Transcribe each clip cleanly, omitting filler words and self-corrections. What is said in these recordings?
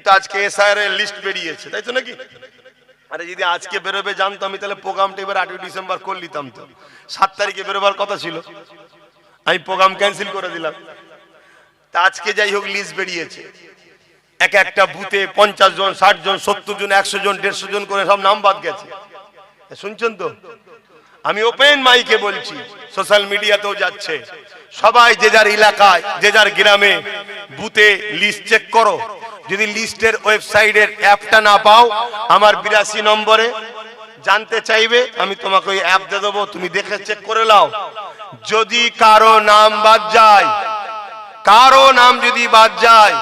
কিন্তু আজকে এসআইআর এর লিস্ট বেরিয়েছে, তাই তো নাকি? আরে যদি আজকে বেরোবে জানতো আমি, তাহলে প্রোগ্রামটা এবার 8 ডিসেম্বর করে নিতাম। তো 7 তারিখে বেরোবার কথা ছিল, আমি প্রোগ্রাম ক্যান্সেল করে দিলাম। তা আজকে যাই হোক লিস্ট বেরিয়েছে, এক একটা বুথে 50 জন, 60 জন, 70 জন, 100 জন, 150 জন করে সব নাম বাদ গেছে। শুনছেন তো? আমি ওপেন মাইকে বলছি, সোশ্যাল মিডিয়াতেও যাচ্ছে, সবাই যে যার এলাকায়, যে যার গ্রামে বুথে লিস্ট চেক করো। যদি লিস্টের ওয়েবসাইটের অ্যাপটা না পাও, আমার 82 নম্বরে জানতে চাইবে, আমি তোমাকে ওই অ্যাপ দিয়ে দেবো, তুমি দেখে চেক করে নাও। যদি কারো নাম বাদ যায়, কারো নাম যদি বাদ যায়,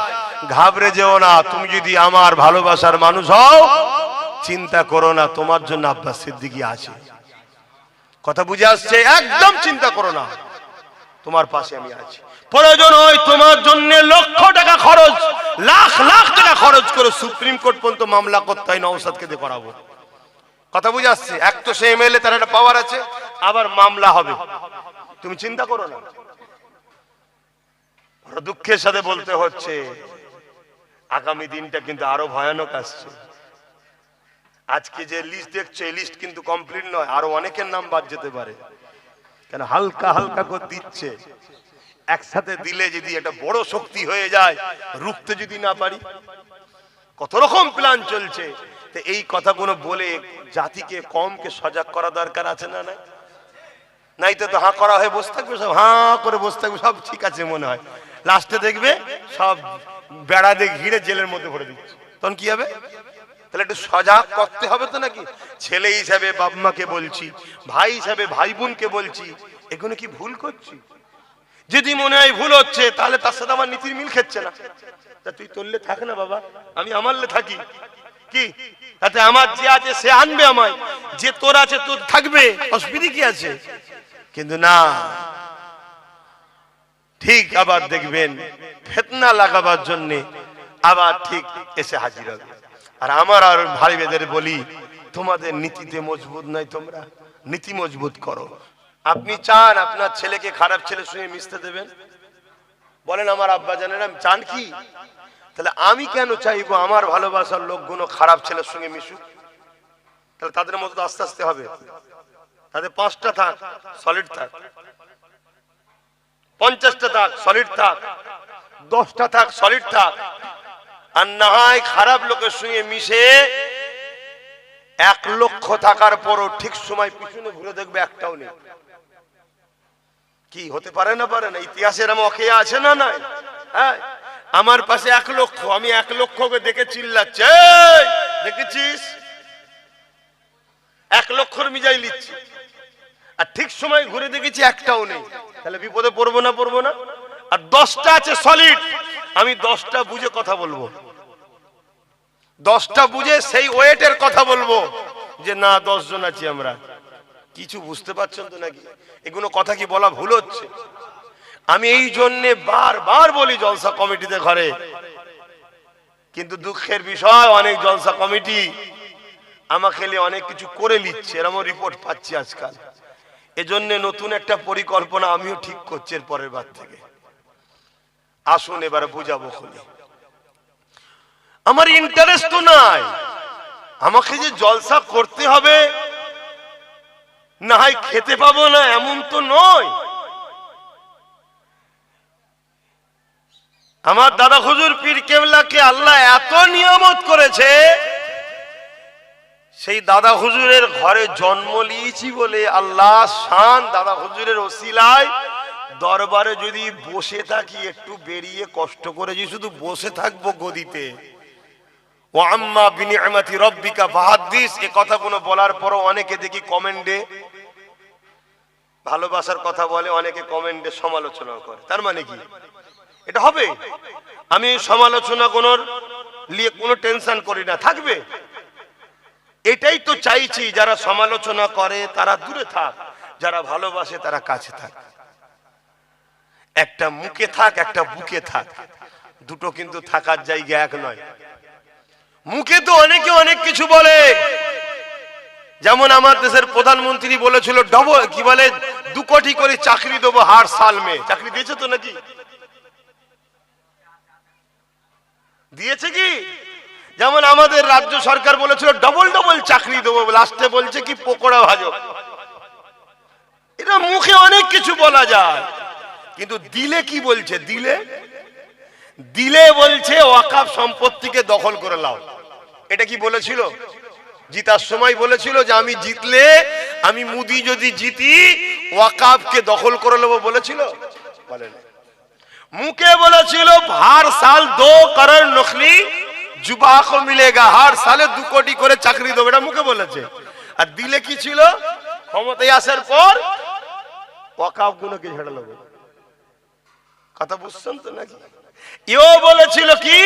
ঘাবড়ে যেও না। তুমি যদি আমার ভালোবাসার মানুষ হও, চিন্তা করো না, তোমার জন্য আব্বাস সিদ্দিকী আছে। কথা বুঝে আসছে? একদম চিন্তা করো না, তোমার পাশে আমি আছি। প্রয়োজন হয় তোমার জন্য লক্ষ টাকা খরচ, লাখ লাখ টাকা খরচ করে সুপ্রিম কোর্ট পর্যন্ত মামলা করতে হয়, নওশাদকে দিয়ে করাবো। কথা বুঝে আসছে? এক তো সে এমএলএ, তার একটা পাওয়ার আছে, আবার মামলা হবে। তুমি চিন্তা করো না। দুঃখের সাথে বলতে হচ্ছে, আগামী দিনটা কিন্তু আরো ভয়ানক আসছে। আজকে যে লিস্ট দেখছো, এই লিস্ট কিন্তু কমপ্লিট নয়, আরো অনেকের নাম বাদ যেতে পারে। কেন? হালকা হালকা করে দিচ্ছে। একসাথে দিলে যদি একটা বড় শক্তি হয়ে যায়, রুখতে যদি না পারি, কত রকম প্ল্যান চলছে। তো এই কথাগুলো বলে জাতিকে, কমকে সজাগ করা দরকার আছে না? নাই তো হাঁ করা হয়ে বসে থাকবে, সব হাঁ করে বসে থাকবে, সব ঠিক আছে মনে হয়, লাস্টে দেখবে সব বেড়া দিয়ে ঘিরে জেলের মধ্যে ভরে দিচ্ছে। তখন কি হবে? তাহলে একটু সজাগ করতে হবে তো নাকি? ছেলে হিসাবে বাপ মাকে বলছি, ভাই হিসাবে ভাই বোনকে বলছি, এগুলো কি ভুল করছি? যদি মনে হয় ভুল হচ্ছে, তাহলে তার সাথে আমার নীতির মিল খেচ্ছে না। তা তুই তোরলে থাক না বাবা, আমি আমারলে থাকি, কি তাতে আমার যে আছে সে আনবে আমায়, যে তোর আছে তোর থাকবে, অসুবিধা কি আছে? কিন্তু না, ঠিক আবার দেখবেন ফিতনা লাগাবার জন্য আবার ঠিক এসে হাজির হবে। আর আমার আর ভাই বেদের বলি, তোমাদের নীতিতে মজবুত নয়, তোমরা নীতি মজবুত করো। আপনি চান আপনার ছেলেকে খারাপ ছেলের সঙ্গে মিশতে দেবেন? বলেন আমার আব্বা জানেন চান কি? তাহলে আমি কেন চাইবো আমার ভালোবাসার লোকগুলো খারাপ ছেলের সঙ্গে মিশুক? তাহলে তাদের মতো আস্তে আস্তে হবে। তাদের 5টা থাক, সলিড থাক, 50টা থাক, সলিড থাক, 10টা থাক, সলিড থাক। আর না হয় খারাপ লোকের সঙ্গে মিশে 1 লক্ষ থাকার পরও ঠিক সময় পিছনে ঘুরে দেখবে একটাও নেই। কি হতে পারে না? পারে না? ইতিহাসের এমন অখেয়া আছে না? নাই। হ্যাঁ, আমার পাশে 1 লক্ষ, আমি 1 লক্ষকে দেখে চিল্লাচ্ছে, দেখেছিস? 1 লক্ষর মিজাই লিচ্ছি, আর ঠিক সময় ঘুরে দেখেছি একটাও নেই। তাহলে বিপদে পড়বো না? পড়বো না? আর 10টা আছে সলিড, আমি 10টা বুঝে কথা বলবো, 10টা বুঝে সেই ওয়েটের কথা বলবো, যে না 10 জন আছি আমরা। কিছু বুঝতে পারছেন তো নাকি? এগুলো কথা কি বলা ভুল হচ্ছে? আমি এই জন্যে বারবার বলি জলসা কমিটিতে ঘরে, কিন্তু দুঃখের বিষয় অনেক জলসা কমিটি আমাকে অনেক কিছু করে নিচ্ছে, এরকম রিপোর্ট পাচ্ছি আজকাল। এজন্য নতুন একটা পরিকল্পনা আমিও ঠিক করছি এর পরের বার থেকে। আসুন এবারে বুঝাবো খুলে। আমার ইন্টারেস্ট তো নাই, আমাকে যে জলসা করতে হবে, না হয় খেতে পাবো না এমন তো নয়। আমার দাদা হুজুর পীর কেবলাকে আল্লাহ এত নিয়ামত করেছে, সেই দাদা হুজুরের ঘরে জন্ম নিয়েছি বলে আল্লাহ শান দাদা হুজুরের ওসিলায় দরবারে যদি বসে থাকি, একটু বেরিয়ে কষ্ট করে যদি শুধু বসে থাকবো গদিতে, ও আম্মা বিনিআমাতি রাব্বিকা ফাহাদ্দিস, এ কথাগুলো বলার পরও অনেকে দেখি কমেন্টে ভালোবাসার কথা বলে, অনেকে কমেন্টে সমালোচনা করে। তার মানে কি এটা হবে? আমি সমালোচনা নিয়ে কোনো টেনশন করি না, থাকবে। এটাই তো চাইছি, যারা সমালোচনা করে তারা দূরে থাক, যারা ভালোবাসে তারা কাছে থাক। একটা মুখে থাক, একটা বুকে থাক, দুটো কিন্তু থাকার জায়গা এক নয়। মুখে তো অনেকে অনেক কিছু বলে, যেমন আমার দেশের প্রধানমন্ত্রী বলেছিল ডবল কি বলে 2 কোটি করে চাকরি দেবো হার সাল মে। চাকরি দিয়েছে তো নাকি? দিয়েছে কি? যেমন আমাদের রাজ্য সরকার বলেছিল ডবল ডবল চাকরি দেবো, লাস্টে বলছে কি পকোড়া ভাজো। এটা মুখে অনেক কিছু বলা যায়, কিন্তু দিলে কি বলছে? দিলে বলছে ওয়াকাফ সম্পত্তিকে দখল করে নাও। এটা কি বলেছিল? জিতার সময় বলেছিল যে আমি জিতলে, আমি মোদি যদি জিতি ওয়াকাফকে দখল করে নেবো, বলেছিল? বলেন। মুখে বলেছিল हर साल 2 करोड़ नौकरी जुबा को मिलेगा, हर साले 2 কোটি করে চাকরি দেবো, এটা মুখে বলেছে। আর দিলে কি ছিল? ক্ষমতায় আসার পর ওয়াকাফ গুলোকে ঝেড়ে নেবে। কথা বুঝছেন তো নাকি? এও বলেছিল কি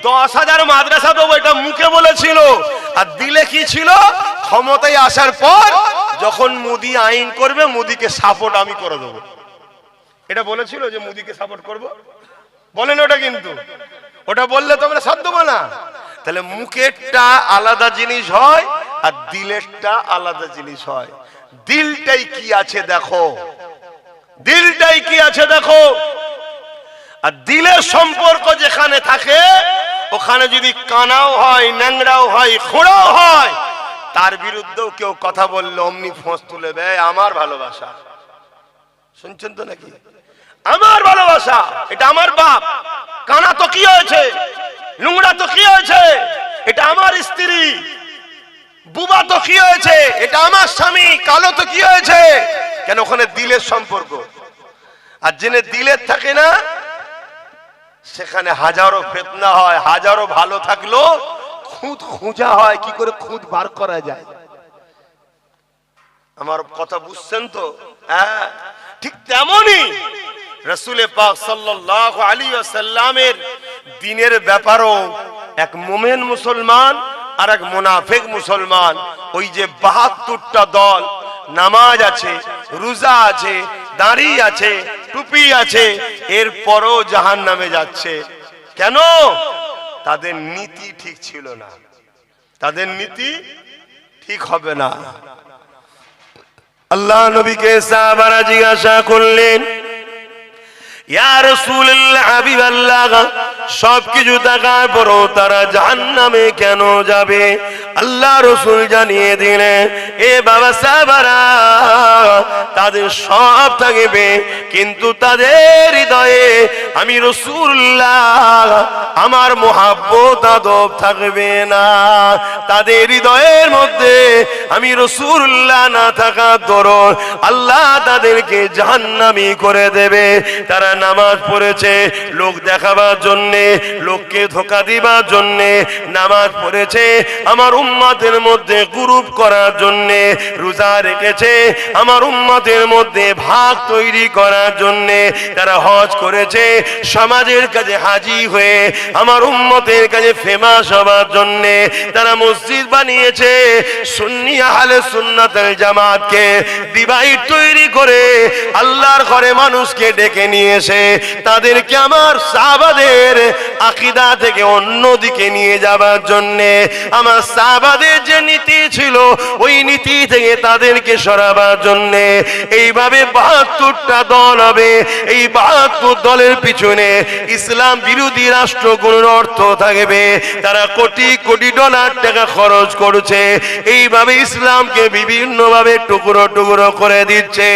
10,000 মাদ্রাসা দেবো, এটা মুখে বলেছিল। আর দিলে কি ছিল? ক্ষমতায় আসার পর যখন মোদি আইন করবে, মোদিকে সাপোর্ট আমি করে দেবো। এটা বলেছিল যে মোদিকে সাপোর্ট করব, বলেন ওটা। কিন্তু ওটা বললে তোমরা সাথ দেবো না। তাহলে মুখেরটা আলাদা জিনিস হয় আর দিলেরটা আলাদা জিনিস হয়। দিলটাই কি আছে দেখো, দিলটাই কি আছে দেখো। আর দিলের সম্পর্ক যেখানে থাকে, ওখানে যদি কানাও হয়, ন্যাংরাও হয়, খোঁড়াও হয়, তার বিরুদ্ধেও কেউ কথা বললে অমনি ফোঁস তুলে দেয় আমার ভালোবাসা। শুনছেন তো নাকি? আমার ভালোবাসা, এটা আমার বাপ। কানা তো কি হয়েছে, নোংরা তো কি হয়েছে, এটা আমার স্ত্রী। বুবা তো কি হয়েছে, এটা আমার স্বামী। কালো তো কি হয়েছে, কেন? ওখানে দিলের সম্পর্ক। আর জেনে দিলের থাকে না, সেখানে হাজারো ফিতনা হয়। হাজারো ভালো থাকলো খুঁত খুঁজা হয়, কি করে খুঁত বার করা যায়। আমার কথা বুঝছেন তো? হ্যাঁ, ঠিক তেমনই রাসূল পাক সাল্লাল্লাহু আলাইহি ওয়াসাল্লামের দ্বীনের ব্যাপারও এক মুমিন মুসলমান আর এক মুনাফিক মুসলমান, ওই যে 72টা দল, নামাজ আছে, রোজা আছে, দাড়ি আছে, টুপি আছে, এরপরও জাহান্নামে যাচ্ছে। কেন? তাদের নীতি ঠিক ছিল না, তাদের নীতি ঠিক হবে না। আল্লাহ নবীকে সাহাবারা জিজ্ঞাসা করলেন, ইয়া রাসূলুল্লাহ, হাবিবাল্লাহ, সবকিছু দেখার পরও তারা জাহান্নামে কেন যাবে? আল্লাহ রাসূল জানিয়ে দিলেন, এ বাবা সাহাবারা, তাদের সব থাকবে, কিন্তু তাদের হৃদয়ে আমি রাসূলুল্লাহ, আমার মুহাব্বত আদব থাকবে না। তাদের হৃদয়ের মধ্যে আমি রাসূলুল্লাহ না থাকার দরুন আল্লাহ তাদেরকে জাহান্নামী করে দেবে। তারা নামাজ পড়েছে লোক দেখাবার জন্যে, লোককে ধোঁকা দিবার জন্যে নামাজ পড়েছে, আমার উম্মতের মধ্যে গ্রুপ করার জন্যে। রোজা রেখেছে আমার উম্মতের মধ্যে ভাগ তৈরি করার জন্যে। তারা হজ করেছে সমাজের কাছে হাজি হয়ে আমার উম্মতের কাছে ফেমাস হবার জন্যে। তারা মসজিদ বানিয়েছে, সুন্নি আহলে সুন্নাত ওয়াল জামাতকে ডিভাইড তৈরি করে আল্লাহর ঘরে মানুষকে ডেকে নিয়ে এসে তাদেরকে আমার সাহাবাদের আকীদা থেকে অন্যদিকে নিয়ে যাবার জন্যে, আমার সাহাবাদের যে নীতি ছিল ওই নীতি থেকে তাদেরকে সরাবার জন্যে এইভাবে 72টা দল হবে। এই 72 দলের পিছনে ইসলাম বিরোধী রাষ্ট্রগুলোর অর্থ থাকবে। তারা কোটি কোটি ডলার টাকা খরচ করছে, এইভাবে ইসলামকে বিভিন্নভাবে টুকরো টুকরো করে দিচ্ছে।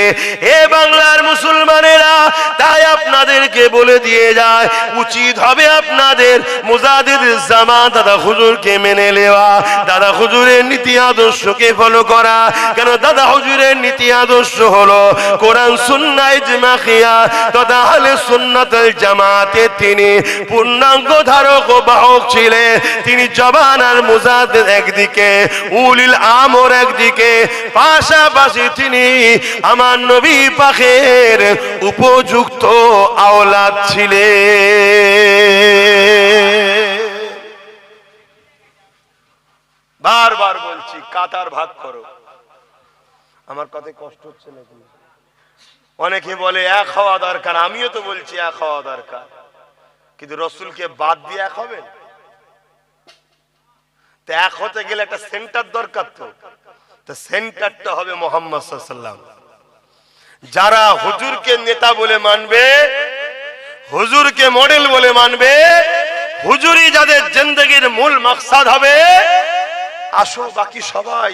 এ বাংলার মুসলমানেরা, তাই আপনাদেরকে বলে দিয়ে যায়, উচিত হবে আপনাদের মুজাদ্দিদ জামান দাদা হুজুরকে মেনে নেওয়া, দাদা হুজুরের নীতি আদর্শকে ফলো করা। কেন? দাদা হুজুরের নীতি আদর্শ হলো কোরআন সুন্নাহ ইজমা কিয়াস তথা আহলে সুন্নাত ওয়াল জামাতের তিনি পূর্ণাঙ্গ ধারক ও বাহক ছিলেন। তিনি জবান আর মুজাদ্দিদ একদিকে, উলিল আমর একদিকে, পাশাপাশি তিনি আমার নবী পাকের উপযুক্ত আওলাদ ছিলেন। বারবার বলছি, কাতার ভাগ করো। আমার কথায় কষ্ট হচ্ছে নাকি? অনেকে বলে এক হওয়া দরকার, আমিও তো বলছি এক হওয়া দরকার, কিন্তু রসুলকে বাদ দিয়ে এক হবে? তো এক হতে গেলে একটা সেন্টার দরকার। তো সেন্টারটা হবে মুহাম্মদ সাল্লাল্লাহু আলাইহি ওয়াসাল্লাম। যারা হুজুরকে নেতা বলে মানবে, হুজুরকে মডেল বলে মানবে, হুজুরি যাদের জিন্দেগির মূল মাকসাদ হবে, আসো বাকি সবাই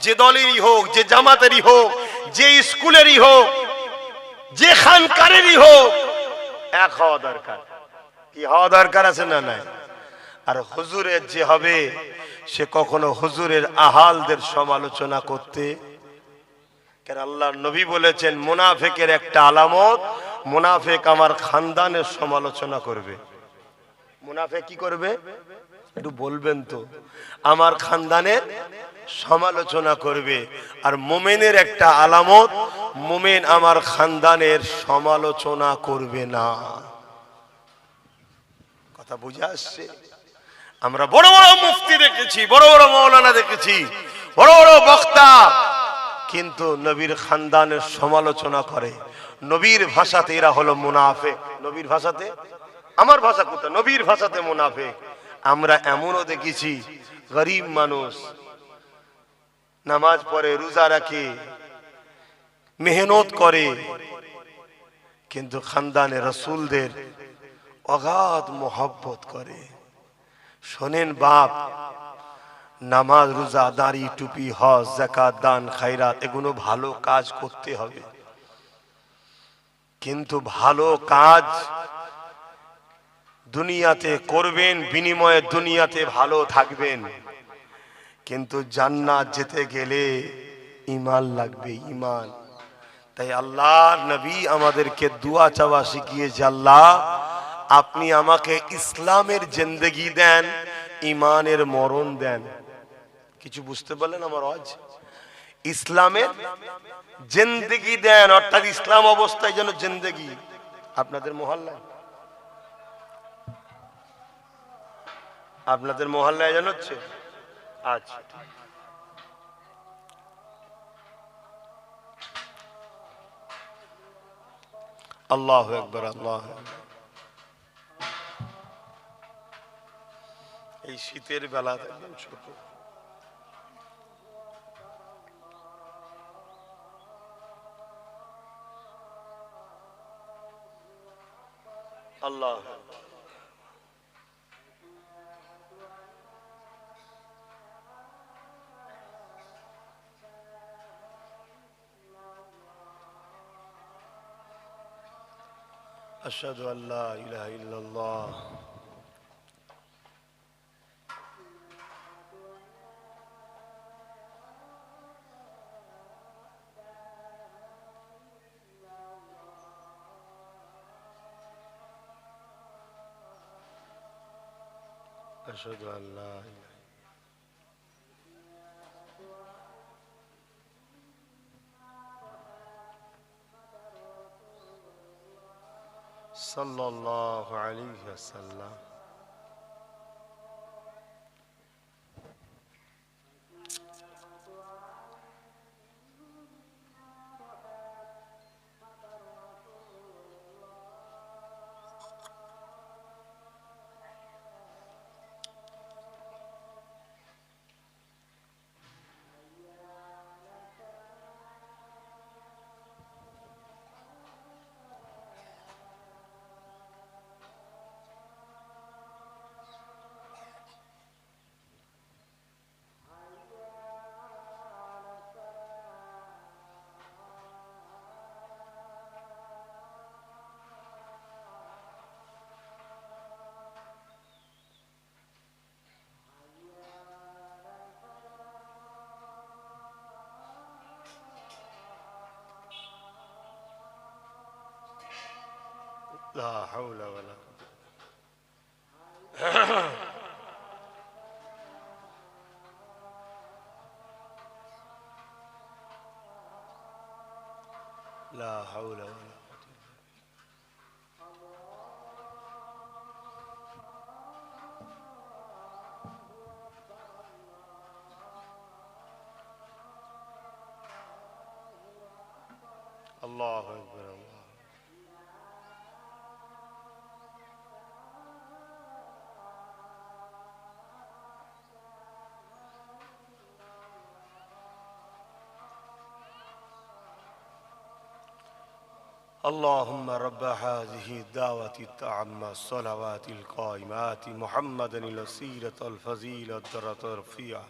যে দলেরই হোক, যে জামাতেরই হোক, যে স্কুলেরই হোক, যে খানকারেরই হোক, এক হওয়া দরকার। কি হওয়া দরকার আছে না নাই? আর হুজুরের যে হবে, সে কখনো হুজুরের আহালদের সমালোচনা করতে, কেন আল্লাহর নবী বলেছেন মুনাফিকের একটা আলামত, মুনাফিক আমার খানদানের সমালোচনা করবে। মুনাফিক কি করবে একটু বলবেন তো? আমার খানদানের সমালোচনা করবে। আর মুমিনের একটা আলামত, মুমিন আমার খানদানের সমালোচনা করবে না। কথা বুঝে আসছে? আমরা বড় বড় মুফতি দেখেছি, বড় বড় মাওলানা দেখেছি, বড় বড় বক্তা, কিন্তু নবীর খানদানের সমালোচনা করে। নবীর ভাষাতে এরা হলো মুনাফিক। নবীর ভাষাতে, আমার ভাষা কোথায়, নবীর ভাষাতে মুনাফিক। আমরা এমনও দেখেছি গরিব মানুষ নামাজ পড়ে, রোজা রাখে, মেহনত করে, কিন্তু খানদানে রাসূলদের অগাধ মোহব্বত করে। শোনেন বাপ, নামাজ, রোজা, দাড়ি, টুপি, হজ, যাকাত, দান, খায়রাত, এগুলো ভালো কাজ করতে হবে, কিন্তু ভালো কাজ দুনিয়াতে করবেন, বিনিময়ে দুনিয়াতে ভালো থাকবেন, কিন্তু জান্নাত যেতে গেলে ঈমান লাগবে, ঈমান। তাই আল্লাহর নবী আমাদেরকে দোয়া চাওয়া শিখিয়েছে, আল্লাহ আপনি আমাকে ইসলামের জিন্দেগি দেন, ঈমানের মরণ দেন। কিছু বুঝতে পারলেন আমার আজ? ইসলামের জিন্দেগি দেন, অর্থাৎ ইসলাম অবস্থায় যেন জিন্দেগি। আপনাদের মহল্লায়, আপনাদের মহল্লায় যেন হচ্ছে। আচ্ছা, আল্লাহু আকবার, আল্লাহু আকবার। এই শীতের বেলা একদম ছোট, আল্লাহ আশহাদু আল্লা ইলাহা ইল্লাল্লাহ। আশহাদু আল্লা সাল্লাল্লাহু আলাইহি ওয়াসাল্লাম। লা হাওলা ওয়ালা লা হাওলা ওয়ালা আল্লাহু আকবার, আল্লাহ। اللهم رب هذه الدعوة التامة الصلوات القائمات محمدا الوسيلة الفضيلة الدرجة الرفيعة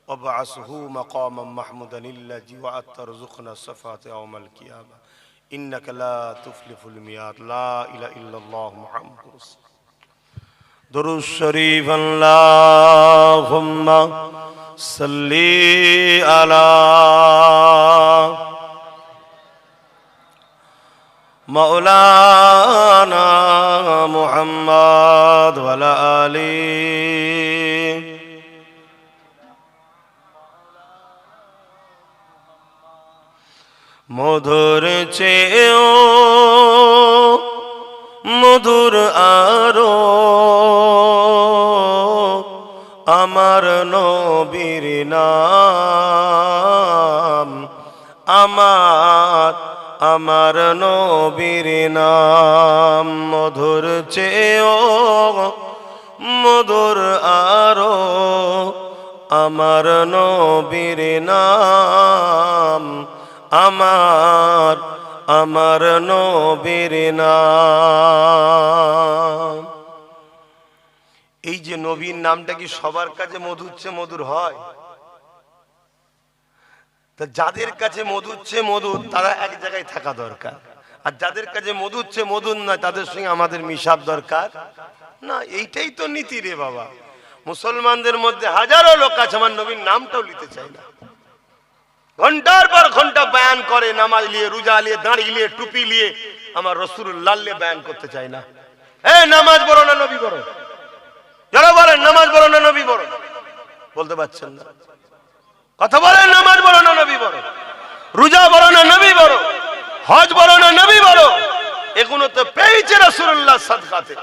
وابعثه مقاما محمودا الذي وعدت ترزقنا الشفاعة يوم القيامة إنك لا تخلف الميعاد لا إله إلا الله محمد رسول الله درود الشريف اللهم صل على مولانا محمد وعلى آله মধুর চেয়েও মধুর আরো আমার নবীর নাম আমার নবীর নাম মধুর চেয়েও মধুর আরো আমার নবীর নাম আমার নবীর নাম। এই যে নবীর নামটা কি সবার কাছে মধুর চেয়ে মধুর হয়? তা যাদের কাছে মধুর চেয়ে মধুর তারা এক জায়গায় থাকা দরকার, আর যাদের কাছে মধুর চেয়ে মধুর নয় তাদের সঙ্গে আমাদের মিশাব দরকার না। এইটাই তো নীতি রে বাবা। মুসলমানদের মধ্যে হাজারো লোক আছে আমার নবীর নামটাও নিতে চায় না। ঘন্টার পর ঘন্টা বয়ান করে, নামাজ নিয়ে, রোজা নিয়ে, দাঁড়ি নিয়ে, টুপি নিয়ে, আমার রাসূলুল্লাহ নিয়ে বয়ান করতে চায় না। নামাজ পড়ো না নবী পড়ো, যারা বলেন নামাজ পড়ো না নবী পড়ো, বলতে পারছেন না। কথা বলেন নামাজ পড়ো না নবী পড়ো, রোজা পড়ো না নবী পড়ো, হজ পড়ো না নবী পড়ো, এগুলো তো পেয়েছে রাসূলুল্লাহ সাদকাতে।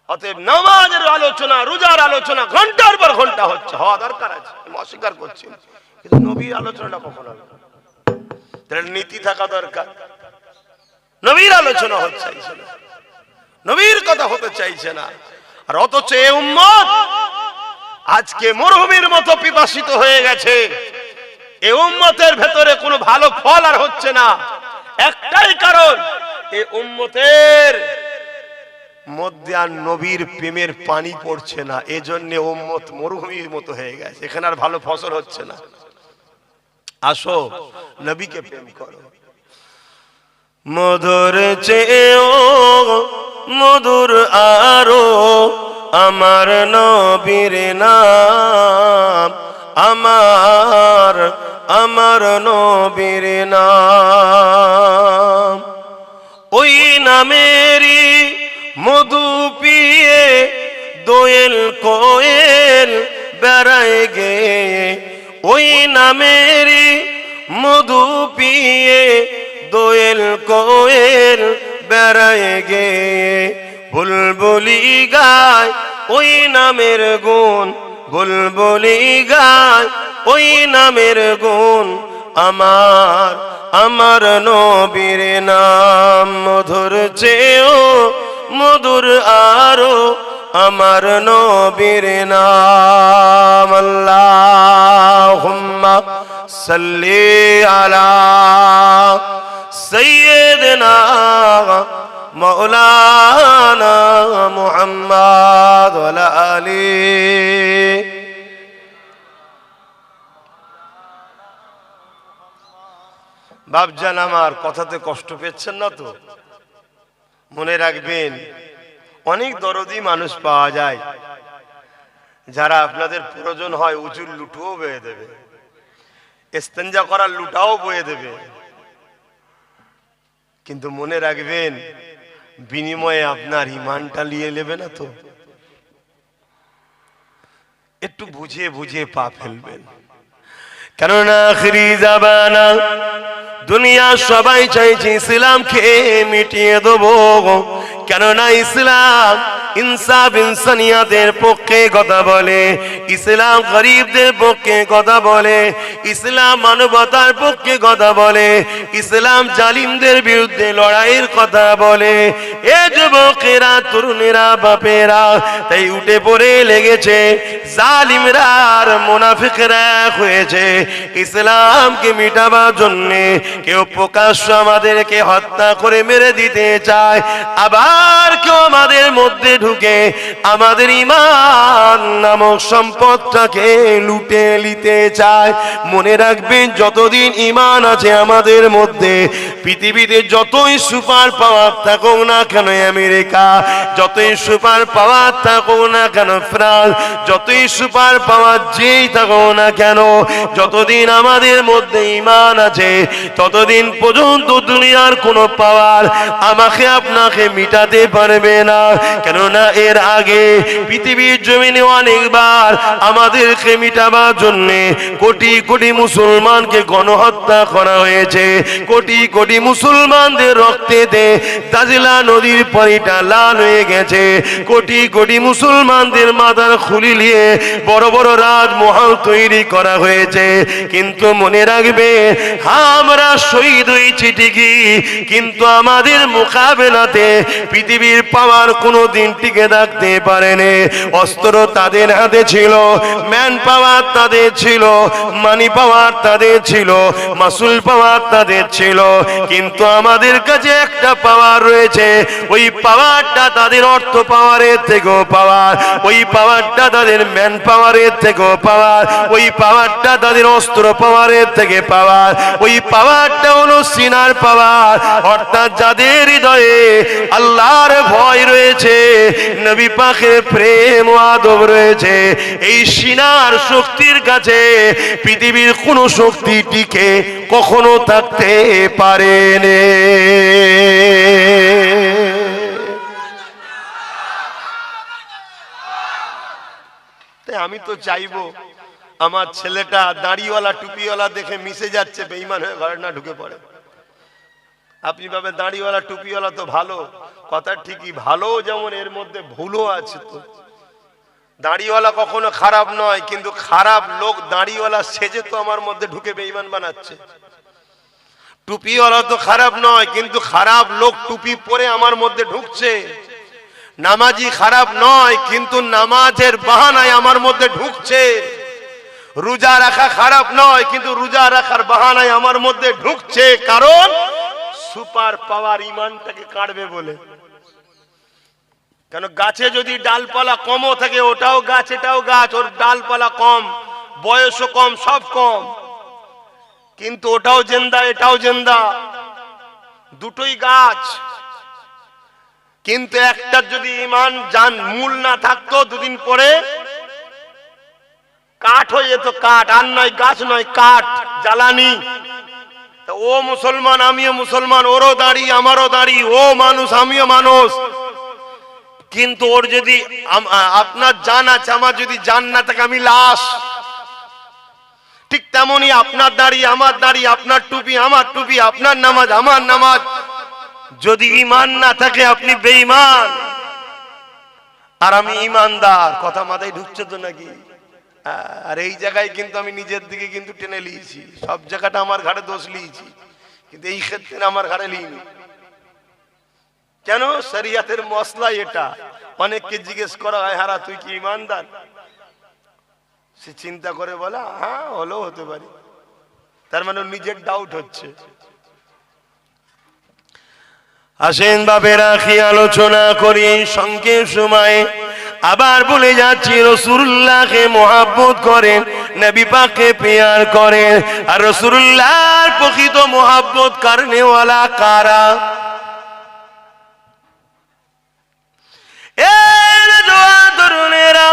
অতএব নামাজের আলোচনা, রোজার আলোচনা ঘন্টার পর ঘন্টা হচ্ছে, হওয়া দরকার আছে, আমি অস্বীকার করছি, কিন্তু নবীর আলোচনাটা কখন হবে? তাহলে নীতি থাকা দরকার। নবীর আলোচনা হচ্ছে না, নবীর কথা হতে চাইছে না। আর অথচ এই উম্মত আজকে মরুভূমির মতো পিপাসিত হয়ে গেছে। এই উম্মতের ভেতরে কোনো ভালো ফল আর হচ্ছে না। একটাই কারণ, এই উম্মতের মধ্যে আর নবীর প্রেমের পানি পড়ছে না। এজন্য উম্মত মরুভূমির মতো হয়ে গেছে, এখানে আর ভালো ফসল হচ্ছে না। আসো নবীকে প্রেম করো। মধুর চেয়েও মধুর আরো আমার নবীর নাম আমার নবীর নাম। ওই নামেরই মধু পিয়ে দোয়েল কোয়েল বেড়ায় গে, ওই নামেরই মধু পিয়ে দোয়েল কোয়েল বেড়ায় গে। বুলবুলি গায় ওই নামের গুণ, বুলবুলি গায় ওই নামের গুণ, আমার নবীর নাম। মধুর চেয়েও মধুর আরো আমার নবীর নাম। আল্লাহুম্মা সাল্লি আলা সাইয়্যিদিনা মাওলানা মুহাম্মদ ওয়া আলা আলিহি। বাপজান আমার কথাতে কষ্ট পেয়েছেন না তো? মনে রাখবেন, অনেক দরদি মানুষ পাওয়া যায় যারা আপনাদের প্রয়োজন হয় উজুর লুটুও বয়ে দেবে, ইস্তেঞ্জা করার লুটাও বয়ে দেবে, কিন্তু মনে রাখবেন বিনিময়ে আপনার ইমানটা নিয়ে নেবে না তো। একটু বুঝে বুঝে পা ফেলবেন, কেননা আখিরি জামানা, দুনিয়া সবাই চাইছে ইসলামকে মিটিয়ে দেবো, কেননা ইসলাম ইনসাফ ইনসানিয়াতের পক্ষে কথা বলে, ইসলাম গরিবদের পক্ষে কথা বলে, ইসলাম মানবতার পক্ষে কথা বলে, ইসলাম জালিমদের বিরুদ্ধে লড়াইয়ের কথা বলে। এ যুবকেরা, তরুণেরা, বাপেরা, তাই উঠে পড়ে লেগেছে জালিমরা আর মুনাফিকরা হয়েছে ইসলামকে মিটাবার জন্যে। কেউ প্রকাশ্য আমাদেরকে হত্যা করে মেরে দিতে চায়, আবার কেউ আমাদের মধ্যে ঢুকে আমাদের ঈমান নামক সম্পদটাকে লুটে নিতে চায়। মনে রাখবেন, যতদিন ঈমান আছে আমাদের মধ্যে, পৃথিবীতে যতই সুপার পাওয়ার থাকুক না কেন, আমেরিকা যতই সুপার পাওয়ার থাকুক না কেন, ফ্রান্স যতই সুপার পাওয়ার যেই থাকুক না কেন, যতদিন আমাদের মধ্যে ঈমান আছে ততদিন পর্যন্ত দুনিয়ার কোনো পাওয়ার আমাকে আপনাকে মিটাতে পারবে না। কেননা এর আগে পৃথিবীর জমিনে অনেকবার আমাদেরকে মিটাবার জন্যে কোটি কোটি মুসলমানকে গণহত্যা করা হয়েছে। কোটি কোটি মুসলমানদের রক্তেতে দাজলা নদীর পানিটা লাল হয়ে গেছে। কোটি কোটি মুসলমানদের মাথার খুলি নিয়ে বড় বড় রাজমহল তৈরি করা হয়েছে। কিন্তু মনে রাখবে, আমরা শহীদ হয়েছি ঠিকই, কিন্তু আমাদের মোকাবেলাতে পৃথিবীর পাওয়ার কোনো দিন টিকে থাকতে পারেনি। অস্ত্র তাদের হাতে ছিল, ম্যান পাওয়ার তাদের ছিল, মানি পাওয়ার তাদের ছিল, মাসুল পাওয়ার তাদের ছিল, কিন্তু আমাদের কাছে একটা পাওয়ার রয়েছে। ওই পাওয়ারটা তাদের অর্থ পাওয়ারের থেকেও পাওয়ার, ওই পাওয়ারটা তাদের ম্যান পাওয়ারের থেকেও পাওয়ার, ওই পাওয়ারটা তাদের অস্ত্র পাওয়ারের থেকে পাওয়ার, ওই পাওয়ারটা হলো সিনার পাওয়ার। অর্থাৎ যাদের হৃদয়ে আল্লাহর ভয় রয়েছে, নবী পাকের প্রেম ও আদব রয়েছে, এই সিনার শক্তির কাছে পৃথিবীর কোনো শক্তি টিকে কখনো থাকতে পারেনি। আমি তো চাইবো আমার ছেলেটা দাড়িওয়ালা টুপিওয়ালা দেখে মিশে যাচ্ছে, বেঈমান হয়ে ঘরে না ঢুকে পড়ে। আপনি ভাবেন দাড়িওয়ালা টুপিওয়ালা তো ভালো, কথা ঠিকই ভালো, যেমন এর মধ্যে ভুলও আছে। তো দাড়িওয়ালা কখনো খারাপ নয়, কিন্তু খারাপ লোক দাড়িওয়ালা সেজে তো আমার মধ্যে ঢুকে বেঈমান বানাচ্ছে। টুপিওয়ালা তো খারাপ নয়, কিন্তু খারাপ লোক টুপি পরে আমার মধ্যে ঢুকছে। নামাজি খারাপ নয়, কিন্তু নামাজের বাহানায় আমার মধ্যে ঢুকছে। রোজা রাখা খারাপ নয়, কিন্তু রোজা রাখার বাহানায় আমার মধ্যে ঢুকছে। কারণ সুপার পাওয়ার ঈমানটাকে কাটবে বলে। কেন গাছে যদি ডালপালা কমও থাকে, ওটাও গাছ এটাও গাছ, ওর ডালপালা কম, বয়সও কম, সব কম, কিন্তু ওটাও জিন্দা এটাও জিন্দা, দুটোই গাছ। কিন্তু একটার যদি ঈমান জান মূল না থাকতো, দুদিন পরে কাঠ হয়ে যেত। কাঠ আর নয়, গাছ নয়, কাঠ, জ্বালানি। ও মুসলমান আমিও মুসলমান, ওরও দাড়ি আমারও দাড়ি, ও মানুষ আমিও মানুষ, কিন্তু ওর যদি আপনার জান আছে, আমার যদি জান না থাকে আমি লাশ। ঠিক তেমনি আপনার দাড়ি আমার দাড়ি, আপনার টুপি আমার টুপি, আপনার নামাজ আমার নামাজ, যদি ঈমান না থাকে আপনি বেঈমান আর আমি ঈমানদার। কথা মাথায় ঢুকছে তো নাকি? আর এই জায়গায় কিন্তু আমি নিজের দিকে কিন্তু টেনে নিয়েছি, সব জায়গাটা আমার ঘাড়ে দোষ নিয়েছি, কিন্তু এই ক্ষেত্রে আমার ঘাড়ে নিইনি। কেন? শরিয়াতের মসলা এটা। অনেককে জিজ্ঞেস করা হয়, হারা তুই কি ঈমানদার? সে চিন্তা করে বলে হ্যাঁ হলেও হতে পারি, তার মানে নিজের ডাউট হচ্ছে। আসেন বাবেরা, কি আলোচনা করি সংক্ষেপ সময়ে। আবার বলে যাচ্ছি, রাসূলুল্লাহকে মুহাব্বত করেন, নবী পাককে প্যার করেন। আর রাসূলুল্লাহর প্রকৃত মুহাব্বত করনেওয়ালা কারা? এর জওয়ান তরুণেরা,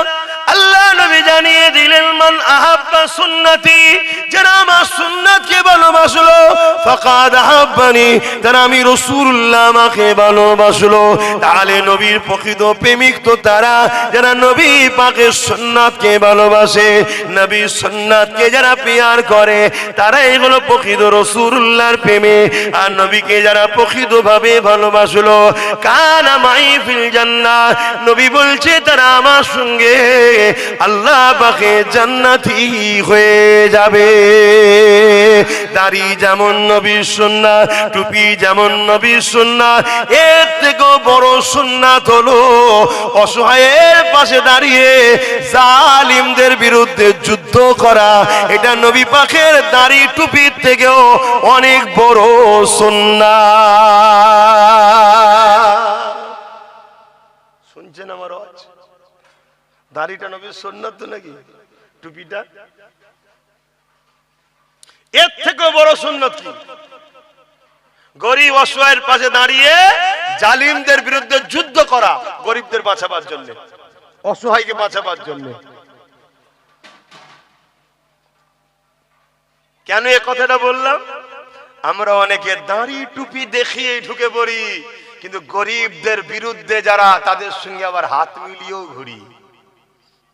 আল্লাহ নবী জানিয়ে দিলেন মান আহাব্বা সুন্নতি, যারা আমার সুন্নাতকে ভালোবাসলো, ফাকাদ আহাব্বানি, তারা আমি রাসূলুল্লাহ আমাকে ভালোবাসলো। তাহলে নবীর প্রকৃত প্রেমিক তো তারা যারা নবী পাকের সুন্নাতকে ভালোবাসে, নবীর সুন্নাতকে যারা প্যার করে, তারা এগুলো প্রকৃত রাসূলুল্লাহর প্রেমে। আর নবীকে যারা প্রকৃতভাবে ভালোবাসলো, কানা মাই ফিল জান্নাহ, নবী বলছে তারা আমার সঙ্গে আল্লাহ পাকে জান্নাতি হয়ে যাবে। দাড়ি যেমন নবীর সুন্নাত, টুপি যেমন নবীর সুন্নাত, এর থেকেও বড় সুন্নাত হলো অসহায়ের পাশে দাঁড়িয়ে জালিমদের বিরুদ্ধে যুদ্ধ করা। এটা নবী পাকের দাড়ি টুপির থেকেও অনেক বড় সুন্নাত। শুনছেন আমার আওয়াজ? দাড়িটা নবীর সুন্নাত তো নাকি? টুপিটা এর থেকেও বড় সুন্নাত কি? গরিব অসহায়ের পাশে দাঁড়িয়ে জালিমদের বিরুদ্ধে যুদ্ধ করা, গরিবদের বাঁচাবার জন্য, অসহায়কে বাঁচাবার জন্য। কেন এ কথাটা বললাম? আমরা অনেকে দাড়ি টুপি দেখিয়ে ঢুকে পড়ি, কিন্তু গরিবদের বিরুদ্ধে যারা, তাদের সঙ্গে আবার হাত মিলিয়েও ঘুরি।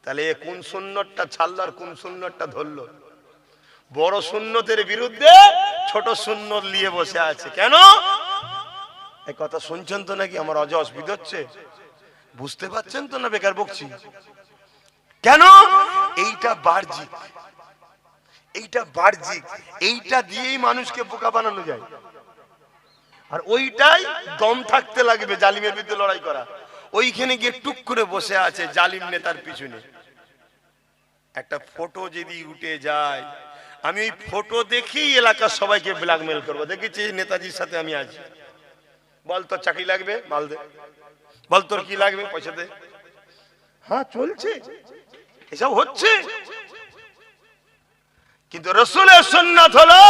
তাহলে কোন সুন্নতটা ছাড়লো আর কোন সুন্নতটা ধরলো? বড় সুন্নতের বিরুদ্ধে ছোট সুন্নত নিয়ে বসে আছে। কেন? এই কথা শুনছেন তো নাকি? আমার অসুবিধা হচ্ছে? বুঝতে পারছেন তো না বেকার বকছি? কেন? এইটা বাহ্যিক, এইটা বাহ্যিক, এইটা দিয়েই মানুষকে বোকা বানানো যায়। আর ওইটাই দম থাকতে লাগবে জালিমের বিরুদ্ধে লড়াই করা। ওইখানে গিয়ে টুক করে বসে আছে জালিম নেতার পিছনে। একটা ফটো যদি উঠে যায়, আমি ওই ফটো দেখেই এলাকার সবাইকে ব্ল্যাকমেল করবো। দেখেছি নেতাজির সাথে আমি আছি, বল তোর চাকরি লাগবে, মাল দে, বল তোর কি লাগবে, পয়সা দে। হ্যাঁ চলছে, এসব হচ্ছে। কিন্তু রাসূলের সুন্নাত হলো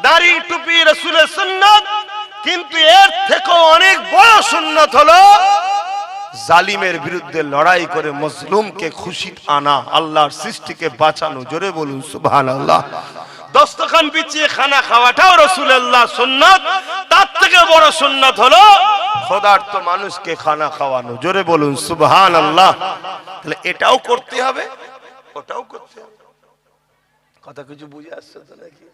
দাড়ি টুপি, রাসূলের সুন্নাত। কিন্তু এর থেকেও অনেক বড় সুন্নাত হলো জালিমের বিরুদ্ধে লড়াই করে মজলুমকে খুশি আনা, আল্লাহর সৃষ্টিকে বাঁচানো। জোরে বলুন সুবহানাল্লাহ। দস্তরখান বিছিয়ে খানা খাওয়াটাও রাসূলুল্লাহ সুন্নাত। তার থেকে বড় সুন্নাত হলো ক্ষুধার্ত মানুষকে খানা খাওয়ানো। জোরে বলুন সুবহানাল্লাহ। তাহলে এটাও করতে হবে, ওটাও করতে হবে। কথা কিছু বুঝে আসছে তো নাকি?